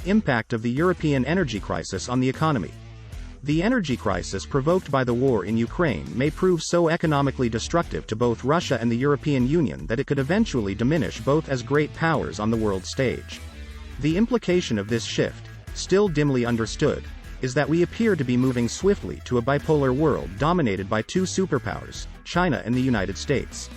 Impact of the European energy crisis on the economy. The energy crisis provoked by the war in Ukraine may prove so economically destructive to both Russia and the European Union that it could eventually diminish both as great powers on the world stage. The implication of this shift, still dimly understood, is that we appear to be moving swiftly to a bipolar world dominated by two superpowers, China and the United States.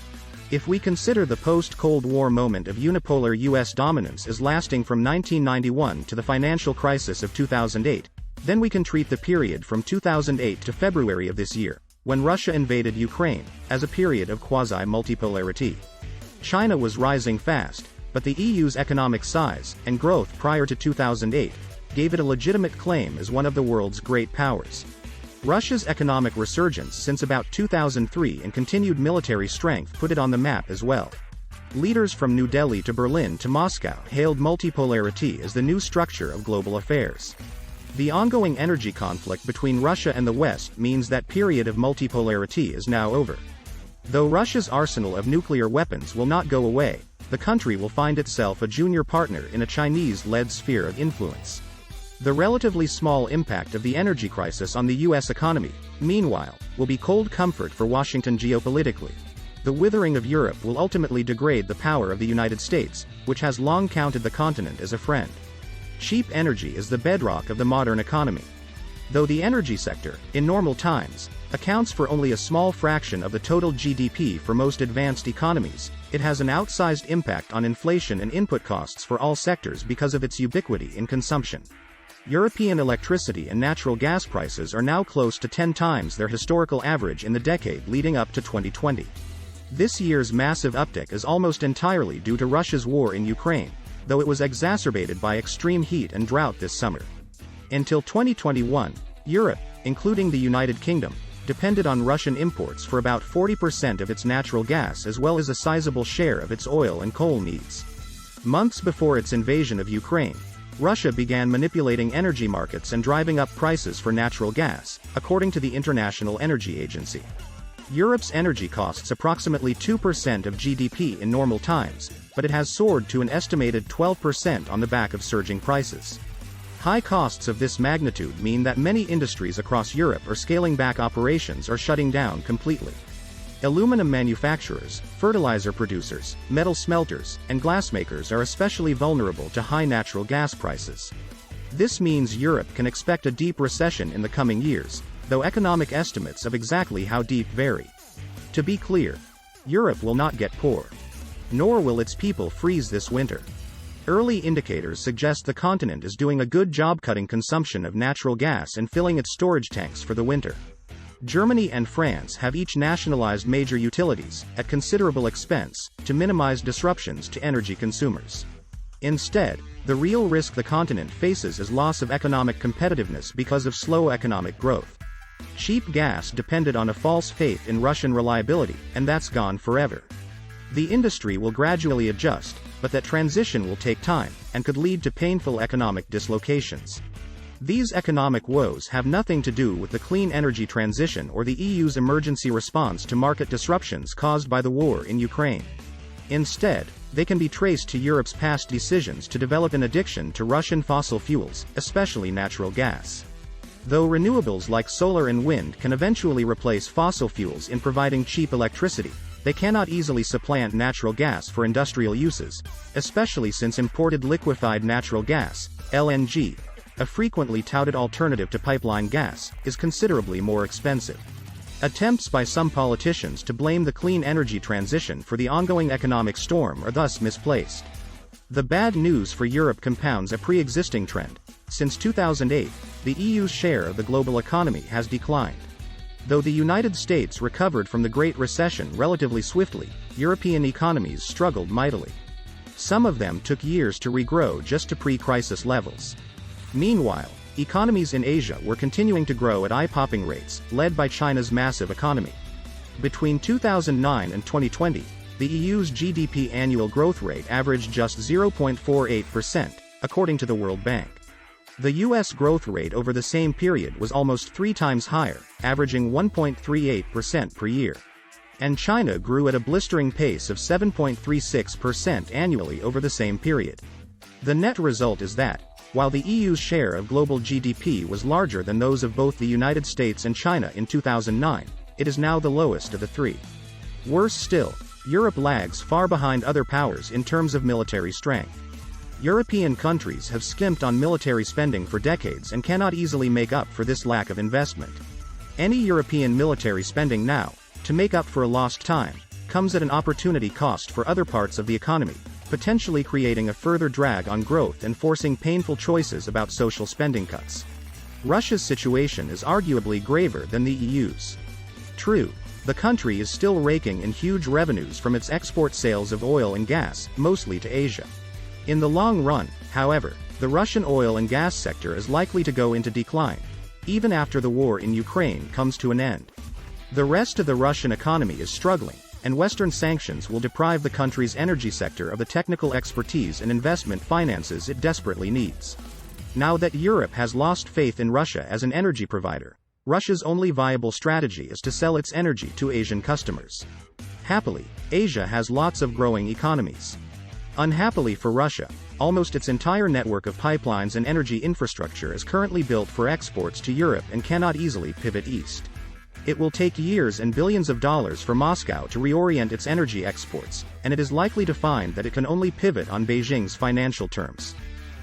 If we consider the post-Cold War moment of unipolar U.S. dominance as lasting from 1991 to the financial crisis of 2008, then we can treat the period from 2008 to February of this year, when Russia invaded Ukraine, as a period of quasi-multipolarity. China was rising fast, but the EU's economic size and growth prior to 2008 gave it a legitimate claim as one of the world's great powers. Russia's economic resurgence since about 2003 and continued military strength put it on the map as well. Leaders from New Delhi to Berlin to Moscow hailed multipolarity as the new structure of global affairs. The ongoing energy conflict between Russia and the West means that period of multipolarity is now over. Though Russia's arsenal of nuclear weapons will not go away, the country will find itself a junior partner in a Chinese-led sphere of influence. The relatively small impact of the energy crisis on the U.S. economy, meanwhile, will be cold comfort for Washington geopolitically. The withering of Europe will ultimately degrade the power of the United States, which has long counted the continent as a friend. Cheap energy is the bedrock of the modern economy. Though the energy sector, in normal times, accounts for only a small fraction of the total GDP for most advanced economies, it has an outsized impact on inflation and input costs for all sectors because of its ubiquity in consumption. European electricity and natural gas prices are now close to 10 times their historical average in the decade leading up to 2020. This year's massive uptick is almost entirely due to Russia's war in Ukraine, though it was exacerbated by extreme heat and drought this summer. Until 2021, Europe, including the United Kingdom, depended on Russian imports for about 40% of its natural gas as well as a sizable share of its oil and coal needs. Months before its invasion of Ukraine, Russia began manipulating energy markets and driving up prices for natural gas, according to the International Energy Agency. Europe's energy costs approximately 2% of GDP in normal times, but it has soared to an estimated 12% on the back of surging prices. High costs of this magnitude mean that many industries across Europe are scaling back operations or shutting down completely. Aluminum manufacturers, fertilizer producers, metal smelters, and glassmakers are especially vulnerable to high natural gas prices. This means Europe can expect a deep recession in the coming years, though economic estimates of exactly how deep vary. To be clear, Europe will not get poor. Nor will its people freeze this winter. Early indicators suggest the continent is doing a good job cutting consumption of natural gas and filling its storage tanks for the winter. Germany and France have each nationalized major utilities, at considerable expense, to minimize disruptions to energy consumers. Instead, the real risk the continent faces is loss of economic competitiveness because of slow economic growth. Cheap gas depended on a false faith in Russian reliability, and that's gone forever. The industry will gradually adjust, but that transition will take time, and could lead to painful economic dislocations. These economic woes have nothing to do with the clean energy transition or the EU's emergency response to market disruptions caused by the war in Ukraine. Instead, they can be traced to Europe's past decisions to develop an addiction to Russian fossil fuels, especially natural gas. Though renewables like solar and wind can eventually replace fossil fuels in providing cheap electricity, they cannot easily supplant natural gas for industrial uses, especially since imported liquefied natural gas, LNG, a frequently touted alternative to pipeline gas, is considerably more expensive. Attempts by some politicians to blame the clean energy transition for the ongoing economic storm are thus misplaced. The bad news for Europe compounds a pre-existing trend. Since 2008, the EU's share of the global economy has declined. Though the United States recovered from the Great Recession relatively swiftly, European economies struggled mightily. Some of them took years to regrow just to pre-crisis levels. Meanwhile, economies in Asia were continuing to grow at eye-popping rates, led by China's massive economy. Between 2009 and 2020, the EU's GDP annual growth rate averaged just 0.48%, according to the World Bank. The US growth rate over the same period was almost 3 times higher, averaging 1.38% per year. And China grew at a blistering pace of 7.36% annually over the same period. The net result is that, While the EU's share of global GDP was larger than those of both the United States and China in 2009, it is now the lowest of the three. Worse still, Europe lags far behind other powers in terms of military strength. European countries have skimped on military spending for decades and cannot easily make up for this lack of investment. Any European military spending now, to make up for a lost time, comes at an opportunity cost for other parts of the economy, potentially creating a further drag on growth and forcing painful choices about social spending cuts. Russia's situation is arguably graver than the EU's. True, the country is still raking in huge revenues from its export sales of oil and gas, mostly to Asia. In the long run, however, the Russian oil and gas sector is likely to go into decline, even after the war in Ukraine comes to an end. The rest of the Russian economy is struggling, and Western sanctions will deprive the country's energy sector of the technical expertise and investment finances it desperately needs. Now that Europe has lost faith in Russia as an energy provider, Russia's only viable strategy is to sell its energy to Asian customers. Happily, Asia has lots of growing economies. Unhappily for Russia, almost its entire network of pipelines and energy infrastructure is currently built for exports to Europe and cannot easily pivot east. It will take years and billions of dollars for Moscow to reorient its energy exports, and it is likely to find that it can only pivot on Beijing's financial terms.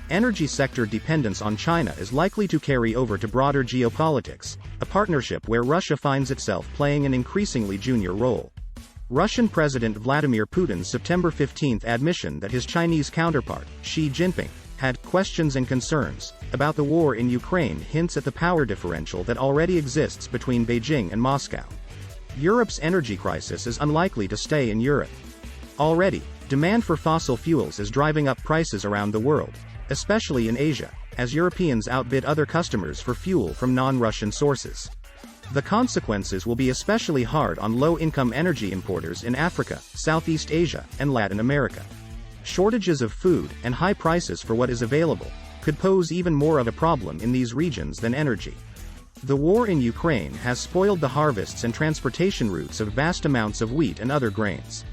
Energy sector dependence on China is likely to carry over to broader geopolitics, a partnership where Russia finds itself playing an increasingly junior role. Russian President Vladimir Putin's September 15 admission that his Chinese counterpart, Xi Jinping, had questions and concerns about the war in Ukraine hints at the power differential that already exists between Beijing and Moscow. Europe's energy crisis is unlikely to stay in Europe. Already, demand for fossil fuels is driving up prices around the world, especially in Asia, as Europeans outbid other customers for fuel from non-Russian sources. The consequences will be especially hard on low-income energy importers in Africa, Southeast Asia, and Latin America. Shortages of food and high prices for what is available could pose even more of a problem in these regions than energy. The war in Ukraine has spoiled the harvests and transportation routes of vast amounts of wheat and other grains.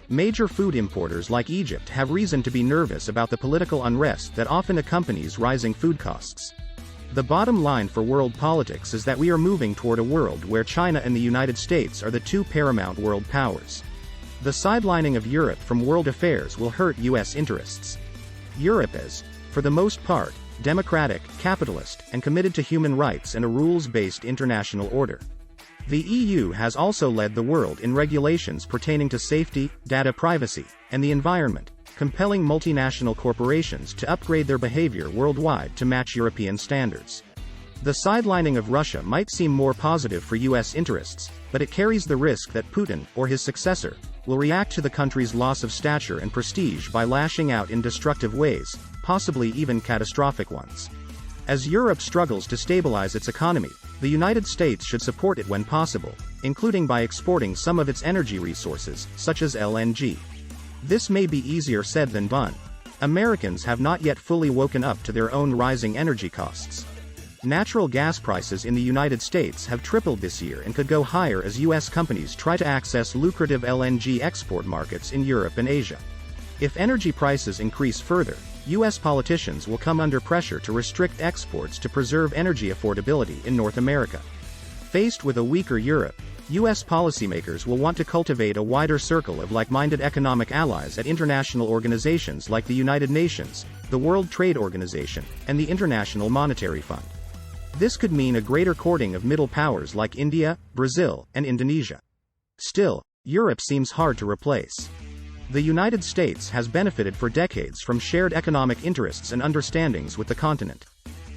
Major food importers like Egypt have reason to be nervous about the political unrest that often accompanies rising food costs. The bottom line for world politics is that we are moving toward a world where China and the United States are the two paramount world powers. The sidelining of Europe from world affairs will hurt U.S. interests. Europe is, for the most part, democratic, capitalist, and committed to human rights and a rules-based international order. The EU has also led the world in regulations pertaining to safety, data privacy, and the environment, compelling multinational corporations to upgrade their behavior worldwide to match European standards. The sidelining of Russia might seem more positive for U.S. interests, but it carries the risk that Putin, or his successor, will react to the country's loss of stature and prestige by lashing out in destructive ways, possibly even catastrophic ones. As Europe struggles to stabilize its economy, the United States should support it when possible, including by exporting some of its energy resources, such as LNG. This may be easier said than done. Americans have not yet fully woken up to their own rising energy costs. Natural gas prices in the United States have tripled this year and could go higher as U.S. companies try to access lucrative LNG export markets in Europe and Asia. If energy prices increase further, U.S. politicians will come under pressure to restrict exports to preserve energy affordability in North America. Faced with a weaker Europe, U.S. policymakers will want to cultivate a wider circle of like-minded economic allies at international organizations like the United Nations, the World Trade Organization, and the International Monetary Fund. This could mean a greater courting of middle powers like India, Brazil, and Indonesia. Still, Europe seems hard to replace. The United States has benefited for decades from shared economic interests and understandings with the continent.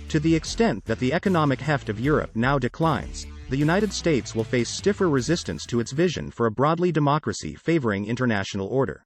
To the extent that the economic heft of Europe now declines, the United States will face stiffer resistance to its vision for a broadly democracy favoring international order.